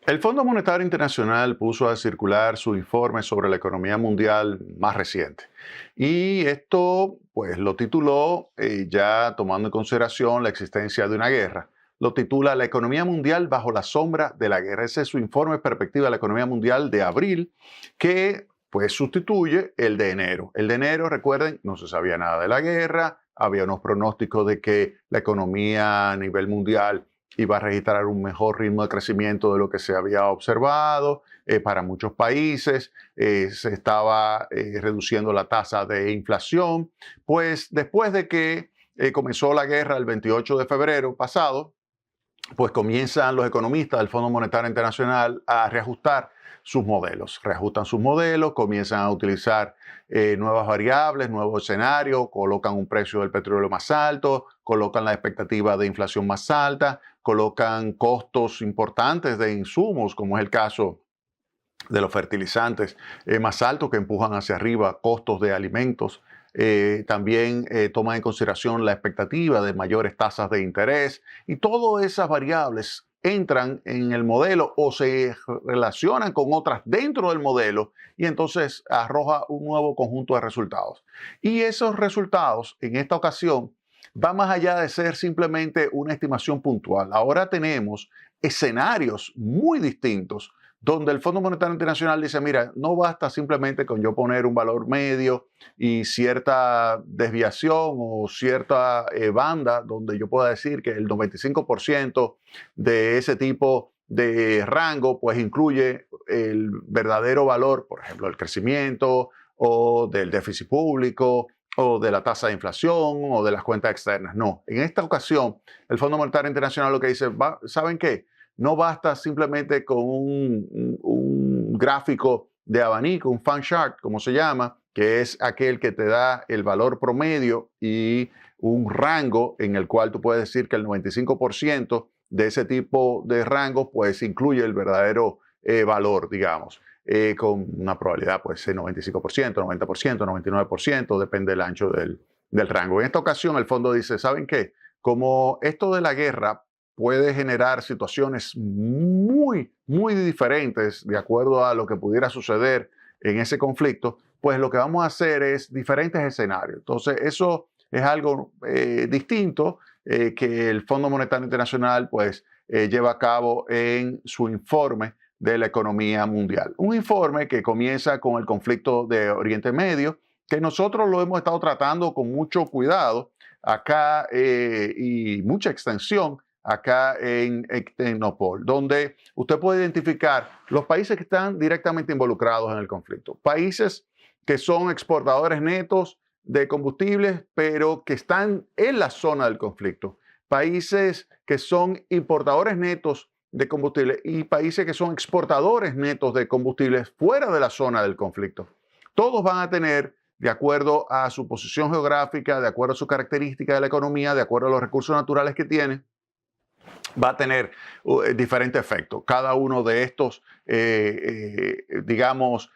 El Fondo Monetario Internacional puso a circular su informe sobre la economía mundial más reciente. Y esto, pues, lo tituló, ya tomando en consideración la existencia de una guerra. Lo titula La economía mundial bajo la sombra de la guerra. Ese es su informe Perspectiva de la economía mundial de abril, que pues sustituye el de enero. El de enero, recuerden, no se sabía nada de la guerra, había unos pronósticos de que la economía a nivel mundial iba a registrar un mejor ritmo de crecimiento de lo que se había observado para muchos países, se estaba reduciendo la tasa de inflación. Pues después de que comenzó la guerra el 28 de febrero pasado, pues comienzan los economistas del Fondo Monetario Internacional a reajustar sus modelos. Reajustan sus modelos, comienzan a utilizar nuevas variables, nuevos escenarios, colocan un precio del petróleo más alto, colocan la expectativa de inflación más alta, colocan costos importantes de insumos, como es el caso de los fertilizantes más altos que empujan hacia arriba costos de alimentos. También toman en consideración la expectativa de mayores tasas de interés y todas esas variables entran en el modelo o se relacionan con otras dentro del modelo y entonces arroja un nuevo conjunto de resultados. Y esos resultados en esta ocasión van más allá de ser simplemente una estimación puntual. Ahora tenemos escenarios muy distintos donde el Fondo Monetario Internacional dice, mira, no basta simplemente con yo poner un valor medio y cierta desviación o cierta banda donde yo pueda decir que el 95% de ese tipo de rango pues incluye el verdadero valor, por ejemplo, el crecimiento o del déficit público o de la tasa de inflación o de las cuentas externas. No, en esta ocasión el Fondo Monetario Internacional lo que dice, ¿saben qué? No basta simplemente con un gráfico de abanico, un fan chart, como se llama, que es aquel que te da el valor promedio y un rango en el cual tú puedes decir que el 95% de ese tipo de rango pues incluye el verdadero valor, digamos, con una probabilidad pues de 95%, 90%, 99%, depende del ancho del rango. En esta ocasión el fondo dice, ¿saben qué? Como esto de la guerra puede generar situaciones muy diferentes de acuerdo a lo que pudiera suceder en ese conflicto, pues lo que vamos a hacer es diferentes escenarios. Entonces, eso es algo distinto que el Fondo Monetario Internacional pues lleva a cabo en su informe de la economía mundial. Un informe que comienza con el conflicto de Oriente Medio, que nosotros lo hemos estado tratando con mucho cuidado acá y mucha extensión acá en Tecnopol, donde usted puede identificar los países que están directamente involucrados en el conflicto. Países que son exportadores netos de combustibles, pero que están en la zona del conflicto. Países que son importadores netos de combustible y países que son exportadores netos de combustibles fuera de la zona del conflicto. Todos van a tener, de acuerdo a su posición geográfica, de acuerdo a su característica de la economía, de acuerdo a los recursos naturales que tienen, va a tener diferente efecto. Cada uno de estos, digamos,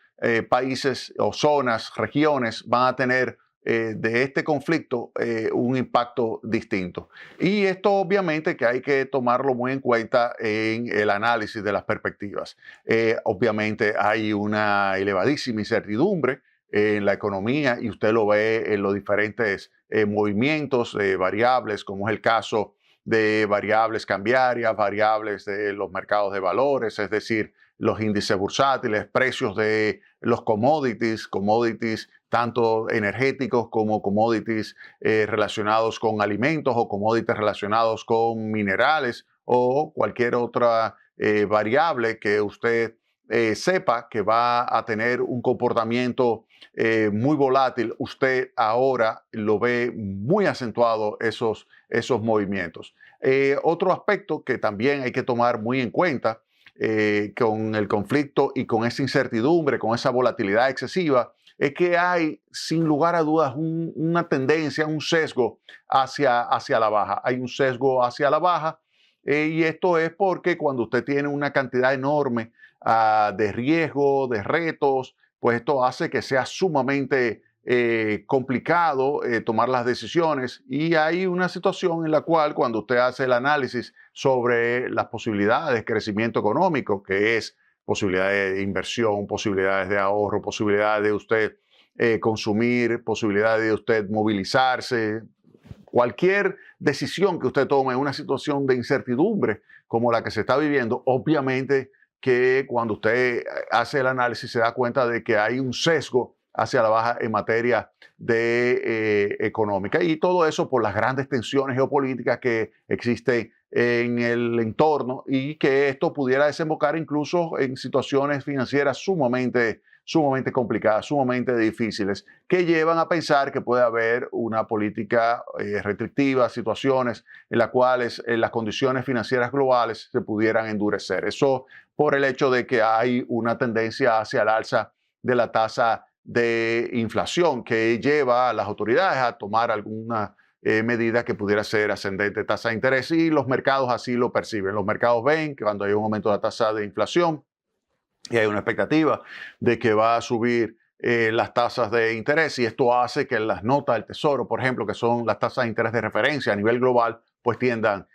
países o zonas, regiones, van a tener de este conflicto un impacto distinto. Y esto obviamente que hay que tomarlo muy en cuenta en el análisis de las perspectivas. Obviamente hay una elevadísima incertidumbre en la economía y usted lo ve en los diferentes movimientos variables, como es el caso de variables cambiarias, variables de los mercados de valores, es decir, los índices bursátiles, precios de los commodities tanto energéticos como commodities relacionados con alimentos o commodities relacionados con minerales o cualquier otra variable que usted sepa que va a tener un comportamiento muy volátil, usted ahora lo ve muy acentuado esos movimientos. Otro aspecto que también hay que tomar muy en cuenta con el conflicto y con esa incertidumbre, con esa volatilidad excesiva, es que hay, sin lugar a dudas, una tendencia, un sesgo hacia la baja. Hay un sesgo hacia la baja y esto es porque cuando usted tiene una cantidad enorme de riesgo, de retos, pues esto hace que sea sumamente complicado tomar las decisiones, y hay una situación en la cual cuando usted hace el análisis sobre las posibilidades de crecimiento económico, que es posibilidades de inversión, posibilidades de ahorro, posibilidades de usted consumir, posibilidades de usted movilizarse, cualquier decisión que usted tome en una situación de incertidumbre como la que se está viviendo, obviamente que cuando usted hace el análisis se da cuenta de que hay un sesgo hacia la baja en materia de económica, y todo eso por las grandes tensiones geopolíticas que existen en el entorno, y que esto pudiera desembocar incluso en situaciones financieras sumamente complicadas, sumamente difíciles, que llevan a pensar que puede haber una política restrictiva, situaciones en las cuales las condiciones financieras globales se pudieran endurecer. Eso por el hecho de que hay una tendencia hacia el alza de la tasa de inflación, que lleva a las autoridades a tomar alguna medida que pudiera ser ascendente de tasa de interés, y los mercados así lo perciben. Los mercados ven que cuando hay un aumento de la tasa de inflación y hay una expectativa de que va a subir las tasas de interés, y esto hace que las notas del Tesoro, por ejemplo, que son las tasas de interés de referencia a nivel global, pues tiendan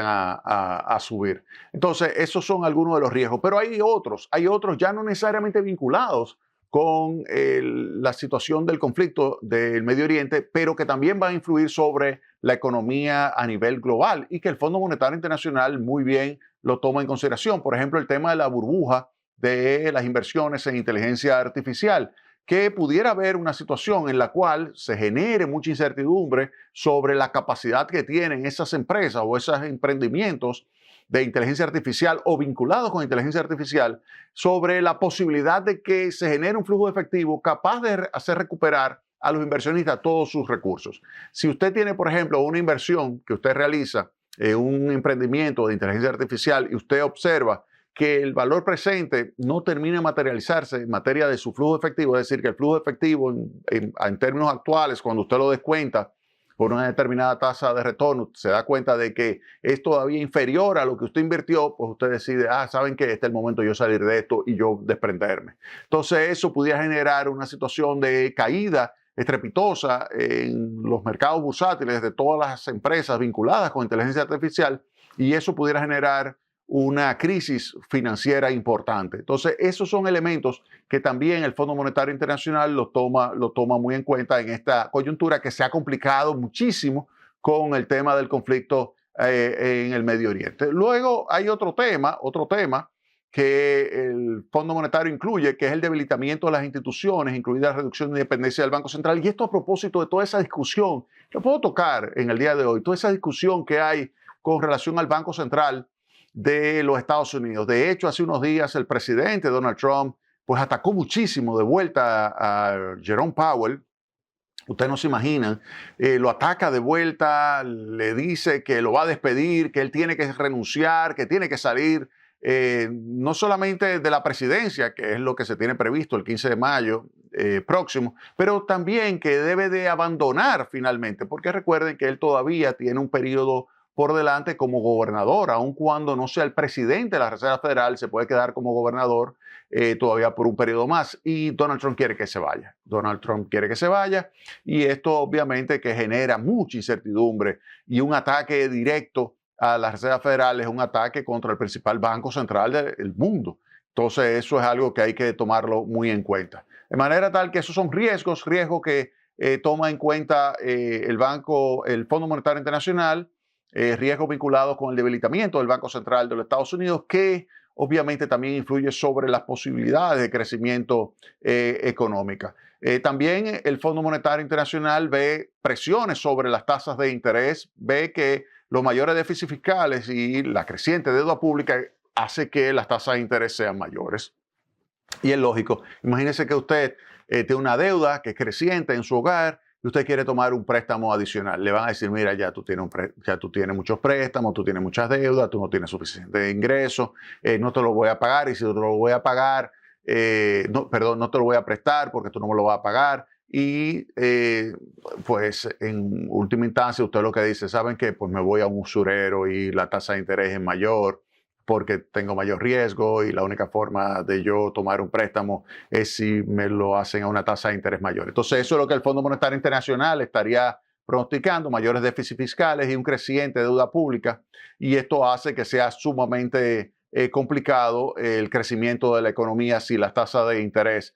a subir. Entonces, esos son algunos de los riesgos, pero hay otros ya no necesariamente vinculados con la situación del conflicto del Medio Oriente, pero que también van a influir sobre la economía a nivel global, y que el Fondo Monetario Internacional muy bien lo toma en consideración. Por ejemplo, el tema de la burbuja de las inversiones en inteligencia artificial, que pudiera haber una situación en la cual se genere mucha incertidumbre sobre la capacidad que tienen esas empresas o esos emprendimientos de inteligencia artificial o vinculados con inteligencia artificial, sobre la posibilidad de que se genere un flujo de efectivo capaz de hacer recuperar a los inversionistas todos sus recursos. Si usted tiene, por ejemplo, una inversión que usted realiza en un emprendimiento de inteligencia artificial, y usted observa que el valor presente no termina de materializarse en materia de su flujo efectivo, es decir, que el flujo efectivo en términos actuales, cuando usted lo descuenta por una determinada tasa de retorno, se da cuenta de que es todavía inferior a lo que usted invirtió, pues usted decide, ¿saben qué? Este es el momento de yo salir de esto y yo desprenderme. Entonces eso pudiera generar una situación de caída estrepitosa en los mercados bursátiles de todas las empresas vinculadas con inteligencia artificial, y eso pudiera generar una crisis financiera importante. Entonces, esos son elementos que también el Fondo Monetario Internacional lo toma muy en cuenta en esta coyuntura que se ha complicado muchísimo con el tema del conflicto en el Medio Oriente. Luego hay otro tema que el Fondo Monetario incluye, que es el debilitamiento de las instituciones, incluida la reducción de independencia del Banco Central. Y esto a propósito de toda esa discusión, que puedo tocar en el día de hoy, toda esa discusión que hay con relación al Banco Central de los Estados Unidos. De hecho, hace unos días el presidente Donald Trump pues atacó muchísimo de vuelta a Jerome Powell. Ustedes no se imaginan, lo ataca de vuelta, le dice que lo va a despedir, que él tiene que renunciar, que tiene que salir no solamente de la presidencia, que es lo que se tiene previsto el 15 de mayo próximo, pero también que debe de abandonar finalmente, porque recuerden que él todavía tiene un periodo por delante como gobernador, aun cuando no sea el presidente de la Reserva Federal, se puede quedar como gobernador todavía por un periodo más, y Donald Trump quiere que se vaya. Donald Trump quiere que se vaya, y esto obviamente que genera mucha incertidumbre, y un ataque directo a la Reserva Federal es un ataque contra el principal banco central del mundo. Entonces eso es algo que hay que tomarlo muy en cuenta. De manera tal que esos son riesgos que toma en cuenta el Fondo Monetario Internacional, riesgos vinculados con el debilitamiento del Banco Central de los Estados Unidos, que obviamente también influye sobre las posibilidades de crecimiento económica. También el Fondo Monetario Internacional ve presiones sobre las tasas de interés, ve que los mayores déficits fiscales y la creciente deuda pública hace que las tasas de interés sean mayores. Y es lógico, imagínese que usted tiene una deuda que es creciente en su hogar, y usted quiere tomar un préstamo adicional. Le van a decir, mira, ya tú tienes muchos préstamos, tú tienes muchas deudas, tú no tienes suficiente ingreso, no te lo voy a pagar, y si te lo voy a pagar, no te lo voy a prestar porque tú no me lo vas a pagar. Y pues en última instancia usted lo que dice, ¿saben qué? Pues me voy a un usurero y la tasa de interés es mayor. porque tengo mayor riesgo y la única forma de yo tomar un préstamo es si me lo hacen a una tasa de interés mayor. Entonces, eso es lo que el Fondo Monetario Internacional estaría pronosticando: mayores déficits fiscales y un creciente deuda pública, y esto hace que sea sumamente complicado el crecimiento de la economía si las tasas de interés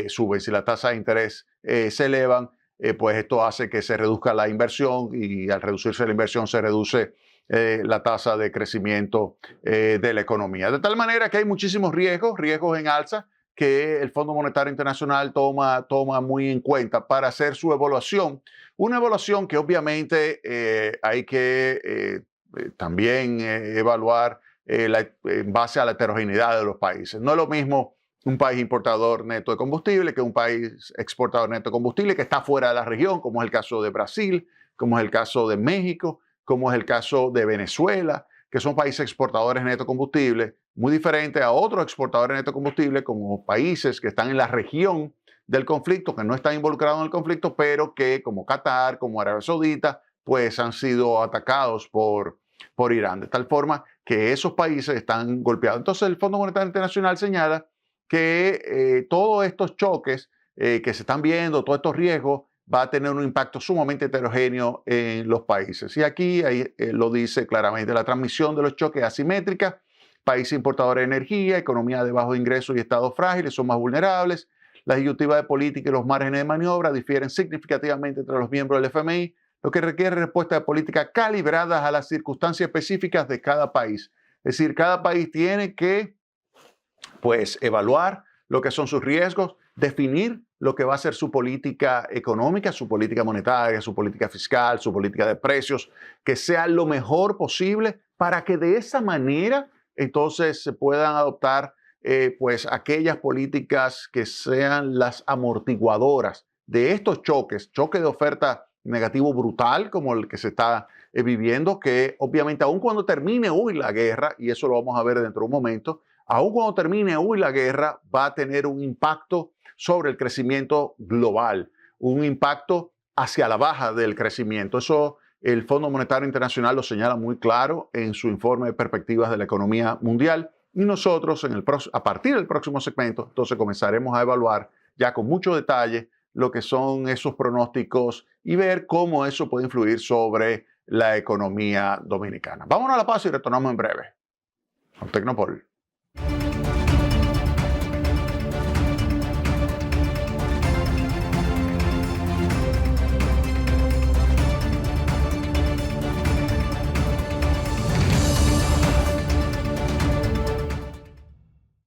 suben, si las tasas de interés se elevan. Pues esto hace que se reduzca la inversión, y al reducirse la inversión se reduce la tasa de crecimiento de la economía. De tal manera que hay muchísimos riesgos en alza, que el Fondo Monetario Internacional toma muy en cuenta para hacer su evaluación. Una evaluación que obviamente hay que también evaluar en base a la heterogeneidad de los países. No es lo mismo un país importador neto de combustible que un país exportador neto de combustible que está fuera de la región, como es el caso de Brasil, como es el caso de México, como es el caso de Venezuela, que son países exportadores neto de combustible, muy diferentes a otros exportadores neto de combustible, como países que están en la región del conflicto, que no están involucrados en el conflicto, pero que, como Qatar, como Arabia Saudita, pues han sido atacados por Irán, de tal forma que esos países están golpeados. Entonces, el Fondo Monetario Internacional señala que todos estos choques que se están viendo, todos estos riesgos, va a tener un impacto sumamente heterogéneo en los países. Y aquí lo dice claramente: la transmisión de los choques asimétrica, países importadores de energía, economía de bajo ingresos y estados frágiles son más vulnerables. Las disyuntivas de política y los márgenes de maniobra difieren significativamente entre los miembros del FMI, lo que requiere respuestas de política calibradas a las circunstancias específicas de cada país. Es decir, cada país tiene que pues evaluar lo que son sus riesgos, definir lo que va a ser su política económica, su política monetaria, su política fiscal, su política de precios, que sea lo mejor posible para que de esa manera entonces se puedan adoptar pues aquellas políticas que sean las amortiguadoras de estos choque de oferta negativo brutal como el que se está viviendo, que obviamente aun cuando termine hoy la guerra, y eso lo vamos a ver dentro de un momento, aun cuando termine hoy la guerra, va a tener un impacto sobre el crecimiento global, un impacto hacia la baja del crecimiento. Eso el Fondo Monetario Internacional lo señala muy claro en su informe de perspectivas de la economía mundial, y nosotros a partir del próximo segmento entonces comenzaremos a evaluar ya con mucho detalle lo que son esos pronósticos y ver cómo eso puede influir sobre la economía dominicana. Vámonos a la pausa y retornamos en breve. Con Tecnopol.